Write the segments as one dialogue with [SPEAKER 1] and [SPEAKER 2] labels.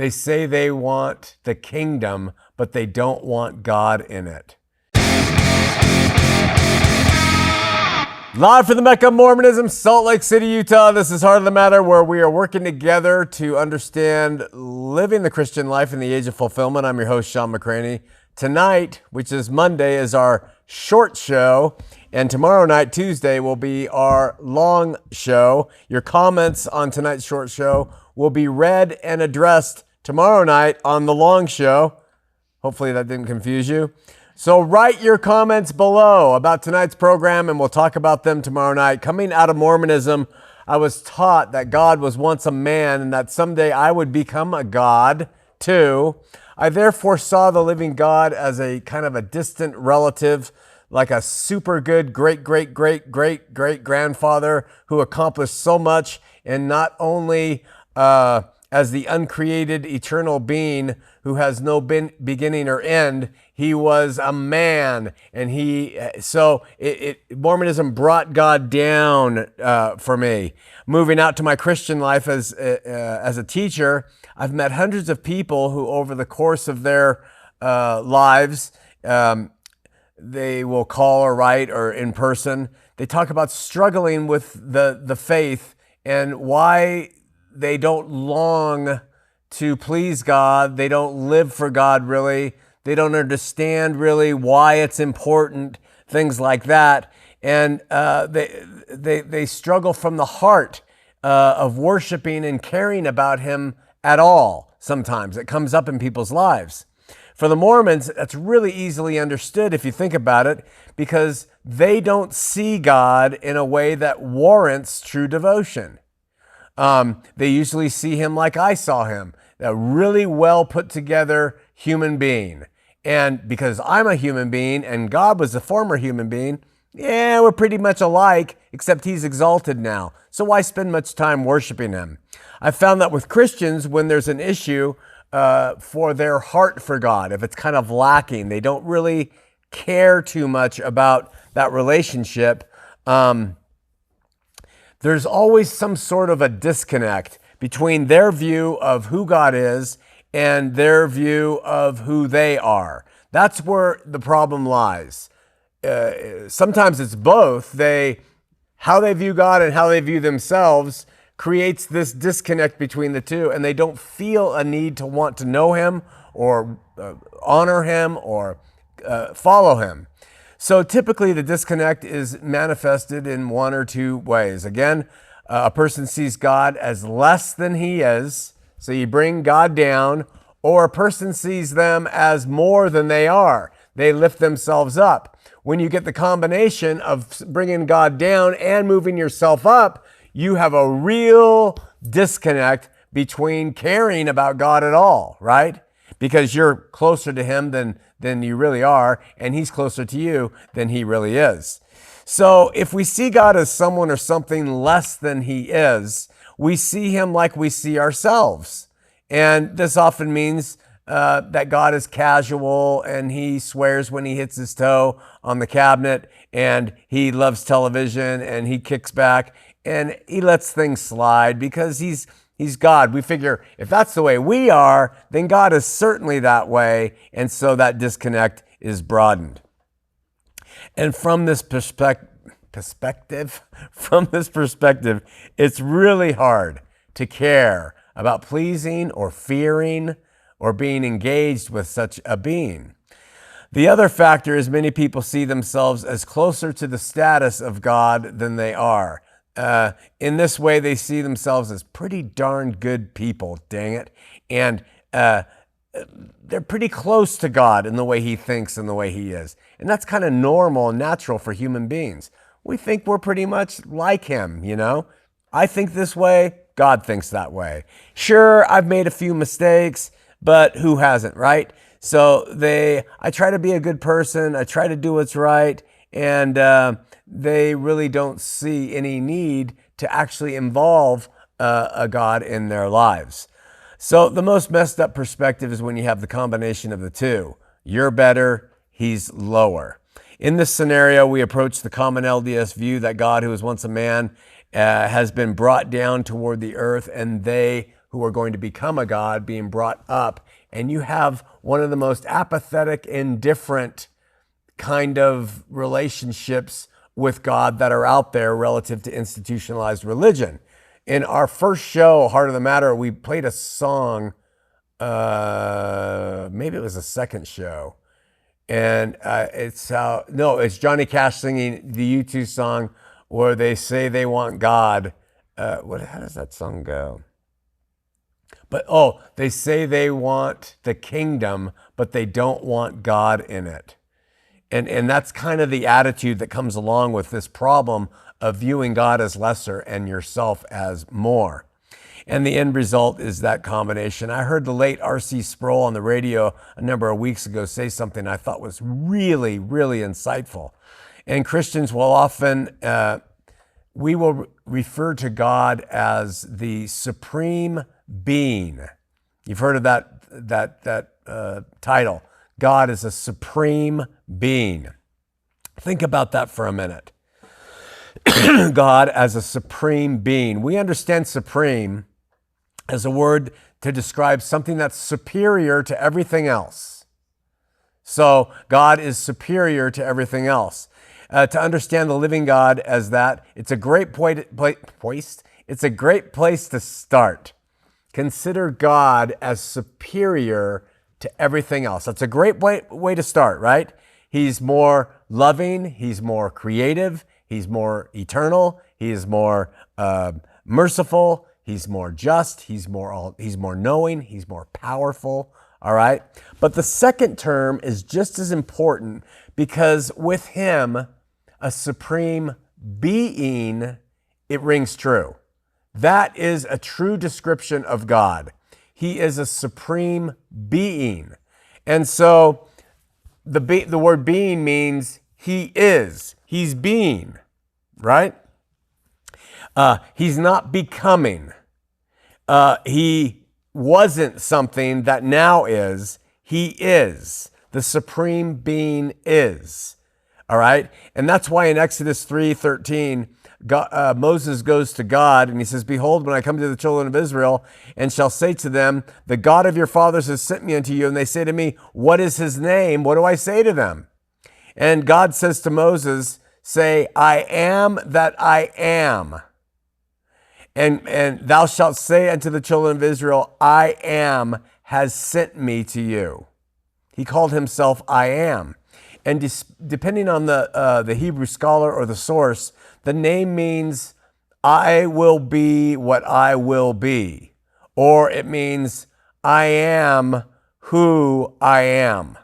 [SPEAKER 1] They say they want the kingdom, but they don't want God in it. Live from the Mecca of Mormonism, Salt Lake City, Utah. This is Heart of the Matter, where we are working together to understand living the Christian life in the age of fulfillment. I'm your host, Shawn McCraney. Tonight, which is Monday, is our short show, and tomorrow night, Tuesday, will be our long show. Your comments on tonight's short show will be read and addressed tomorrow night on the long show. Hopefully that didn't confuse you. So write your comments below about tonight's program, and we'll talk about them tomorrow night. Coming out of Mormonism, I was taught that God was once a man and that someday I would become a god too. I therefore saw the living God as a kind of a distant relative, like a super good great-great-great-great-great-grandfather who accomplished so much, and not only as the uncreated eternal being who has no beginning or end. He was a man, and Mormonism brought God down for me. Moving out to my Christian life as a teacher, I've met hundreds of people who, over the course of their lives, they will call or write or in person. They talk about struggling with the faith and why they don't long to please God. They don't live for God really. They don't understand really why it's important, things like that. And they struggle from the heart of worshiping and caring about Him at all. Sometimes it comes up in people's lives. For the Mormons, that's really easily understood if you think about it, because they don't see God in a way that warrants true devotion. They usually see Him like I saw Him, a really well put together human being. And because I'm a human being and God was a former human being, yeah, we're pretty much alike, except He's exalted now. So why spend much time worshiping Him? I found that with Christians, when there's an issue for their heart for God, if it's kind of lacking, they don't really care too much about that relationship. There's always some sort of a disconnect between their view of who God is and their view of who they are. That's where the problem lies. Sometimes it's both. How they view God and how they view themselves creates this disconnect between the two, and they don't feel a need to want to know Him or honor Him or follow Him. So typically the disconnect is manifested in one or two ways. Again, a person sees God as less than He is, so you bring God down, or a person sees them as more than they are. They lift themselves up. When you get the combination of bringing God down and moving yourself up, you have a real disconnect between caring about God at all, right? Because you're closer to Him than you really are, and He's closer to you than He really is. So if we see God as someone or something less than He is, we see Him like we see ourselves. And this often means that God is casual, and He swears when He hits his toe on the cabinet, and He loves television, and He kicks back, and He lets things slide because He's God. We figure if that's the way we are, then God is certainly that way, and so that disconnect is broadened. And from this perspective, it's really hard to care about pleasing or fearing or being engaged with such a being. The other factor is many people see themselves as closer to the status of God than they are. In this way, they see themselves as pretty darn good people, dang it. And they're pretty close to God in the way He thinks and the way He is. And that's kind of normal and natural for human beings. We think we're pretty much like Him, you know? I think this way, God thinks that way. Sure, I've made a few mistakes, but who hasn't, right? So I try to be a good person, I try to do what's right, and they really don't see any need to actually involve a God in their lives. So the most messed up perspective is when you have the combination of the two. You're better, He's lower. In this scenario, we approach the common LDS view that God, who was once a man, has been brought down toward the earth, and they who are going to become a god being brought up, and you have one of the most apathetic, indifferent kind of relationships with God that are out there relative to institutionalized religion. In our first show, Heart of the Matter, we played a song, maybe it was the second show, and it's Johnny Cash singing the U2 song where they say they want God. How does that song go? But they say they want the kingdom, but they don't want God in it. And that's kind of the attitude that comes along with this problem of viewing God as lesser and yourself as more. And the end result is that combination. I heard the late R.C. Sproul on the radio a number of weeks ago say something I thought was really, really insightful. And Christians will often, we will refer to God as the supreme being. You've heard of that title. God is a supreme being. Think about that for a minute. God as a supreme being. We understand supreme as a word to describe something that's superior to everything else. So God is superior to everything else. To understand the living God as that, it's a great it's a great place to start. Consider God as superior to everything else. That's a great way to start, right? He's more loving. He's more creative. He's more eternal. He is more merciful. He's more just. He's more knowing. He's more powerful. All right. But the second term is just as important because with him, a supreme being, it rings true. That is a true description of God. He is a supreme being. And so the word being means he is. He's being, right? He's not becoming. He wasn't something that now is. He is. The supreme being is. All right? And that's why in Exodus 3:13, Moses goes to God and he says, "Behold, when I come to the children of Israel and shall say to them, the God of your fathers has sent me unto you, and they say to me, what is his name? What do I say to them?" And God says to Moses, "Say, I am that I am. And thou shalt say unto the children of Israel, I am has sent me to you." He called himself I am. And depending on the Hebrew scholar or the source, the name means I will be what I will be. Or it means I am who I am.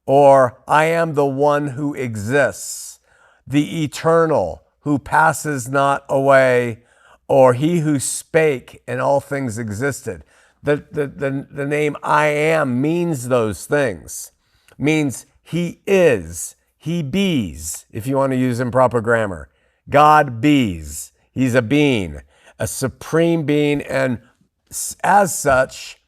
[SPEAKER 1] Or I am the one who exists, the eternal, who passes not away, or he who spake and all things existed. The name I am means those things. Means he is, he bees, if you want to use improper grammar. God bees. He's a being, a supreme being, and as such,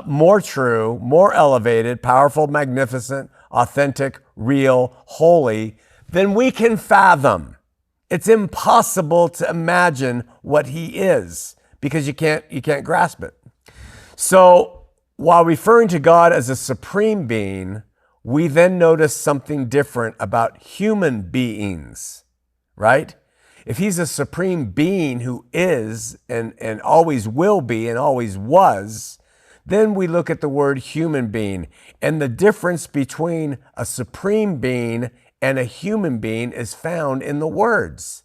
[SPEAKER 1] more true, more elevated, powerful, magnificent, authentic, real, holy than we can fathom. It's impossible to imagine what he is because you can't grasp it. So while referring to God as a supreme being, we then notice something different about human beings, right? If he's a supreme being who is and always will be and always was, then we look at the word human being. And the difference between a supreme being and a human being is found in the words.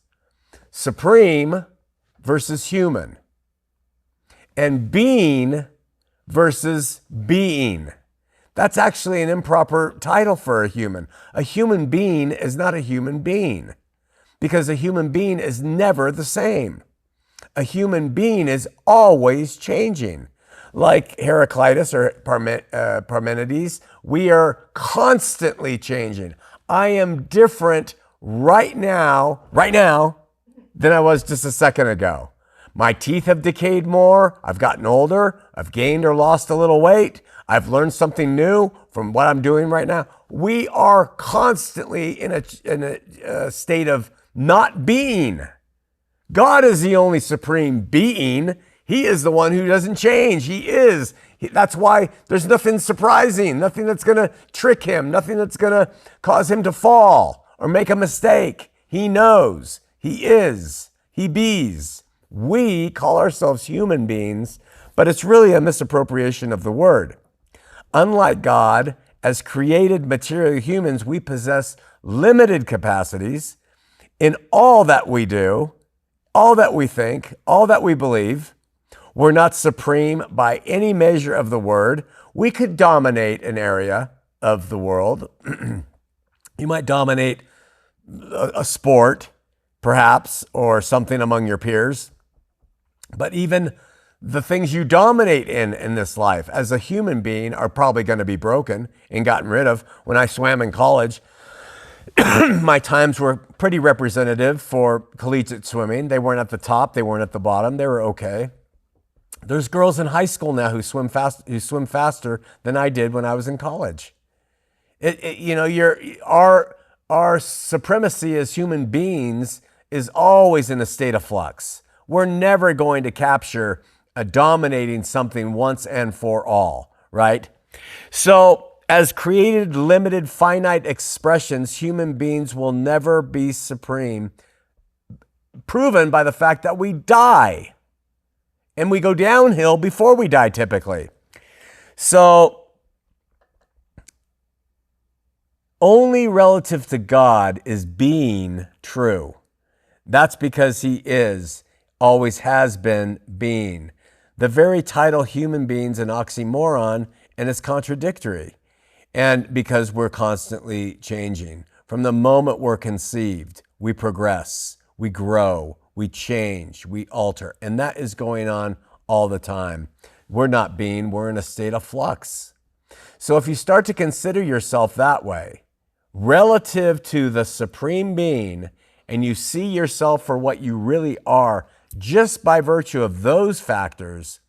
[SPEAKER 1] Supreme versus human. And being versus being. That's actually an improper title for a human. A human being is not a human being because a human being is never the same. A human being is always changing. Like Heraclitus or Parmenides, we are constantly changing. I am different right now than I was just a second ago. My teeth have decayed more. I've gotten older. I've gained or lost a little weight. I've learned something new from what I'm doing right now. We are constantly in a state of not being. God is the only supreme being. He is the one who doesn't change. He is. That's why there's nothing surprising, nothing that's going to trick him, nothing that's going to cause him to fall or make a mistake. He knows. He is. He bees. We call ourselves human beings, but it's really a misappropriation of the word. Unlike God, as created material humans, we possess limited capacities in all that we do, all that we think, all that we believe. We're not supreme by any measure of the word. We could dominate an area of the world. You might dominate a sport, perhaps, or something among your peers. But even the things you dominate in this life as a human being are probably going to be broken and gotten rid of. When I swam in college, my times were pretty representative for collegiate swimming. They weren't at the top. They weren't at the bottom. They were okay. There's girls in high school now who swim faster than I did when I was in college. Our supremacy as human beings is always in a state of flux. We're never going to capture dominating something once and for all, right? So, as created, limited, finite expressions, human beings will never be supreme, proven by the fact that we die. And we go downhill before we die, typically. So, only relative to God is being true. That's because he is, always has been, being. The very title human beings an oxymoron, and it's contradictory. And because we're constantly changing. From the moment we're conceived, we progress, we grow, we change, we alter. And that is going on all the time. We're not being, we're in a state of flux. So if you start to consider yourself that way, relative to the supreme being, and you see yourself for what you really are, just by virtue of those factors,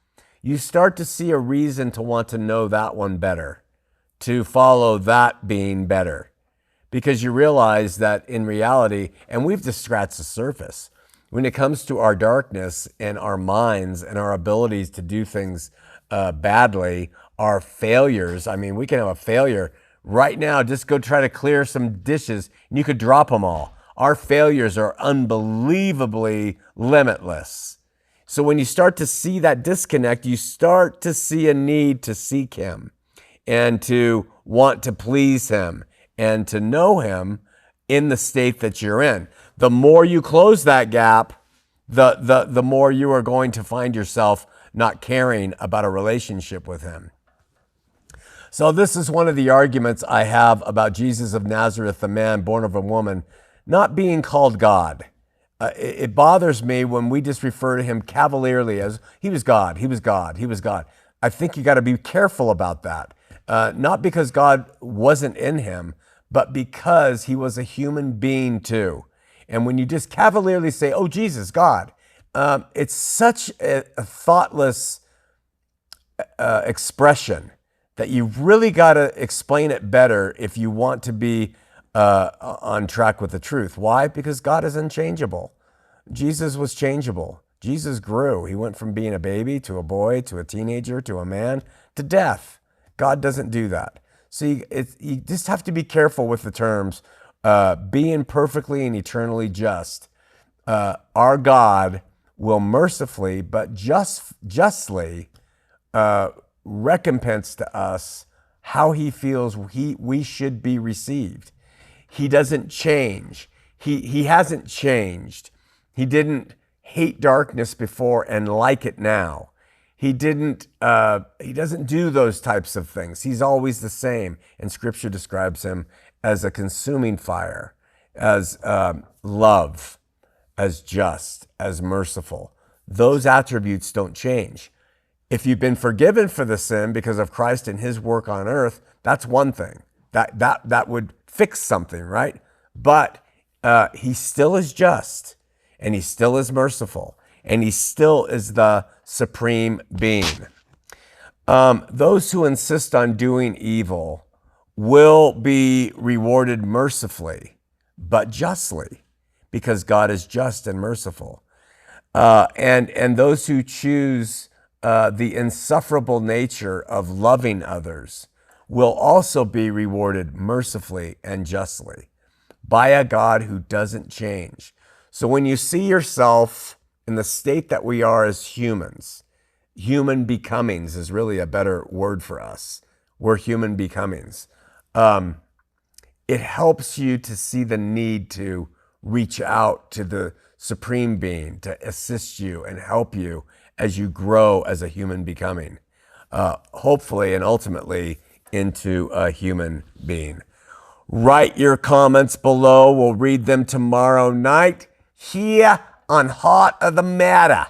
[SPEAKER 1] you start to see a reason to want to know that one better, to follow that being better. Because you realize that in reality, and we've just scratched the surface, when it comes to our darkness and our minds and our abilities to do things badly, our failures, I mean, we can have a failure right now, just go try to clear some dishes and you could drop them all. Our failures are unbelievably limitless. So when you start to see that disconnect, you start to see a need to seek him and to want to please him and to know him in the state that you're in. The more you close that gap, the more you are going to find yourself not caring about a relationship with him. So this is one of the arguments I have about Jesus of Nazareth, the man born of a woman, not being called God. It bothers me when we just refer to him cavalierly as he was God, he was God, he was God. I think you got to be careful about that. Not because God wasn't in him, but because he was a human being too. And when you just cavalierly say, oh, Jesus, God, it's such a thoughtless expression that you've really got to explain it better if you want to be on track with the truth. Why? Because God is unchangeable. Jesus was changeable. Jesus grew. He went from being a baby to a boy to a teenager to a man to death. God doesn't do that. So you just have to be careful with the terms being perfectly and eternally just. Our God will mercifully but justly recompense to us how he feels we should be received. He doesn't change. He hasn't changed. He didn't hate darkness before and like it now. He doesn't do those types of things. He's always the same. And Scripture describes him as a consuming fire, as love, as just, as merciful. Those attributes don't change. If you've been forgiven for the sin because of Christ and his work on earth, that's one thing. That would fix something, right? But he still is just, and he still is merciful, and he still is the supreme being. Those who insist on doing evil will be rewarded mercifully, but justly, because God is just and merciful. And those who choose the insufferable nature of loving others will also be rewarded mercifully and justly by a God who doesn't change. So when you see yourself in the state that we are as humans, human becomings is really a better word for us. We're human becomings. It helps you to see the need to reach out to the Supreme Being to assist you and help you as you grow as a human becoming, hopefully and ultimately into a human being. Write your comments below. We'll read them tomorrow night here on Heart of the Matter.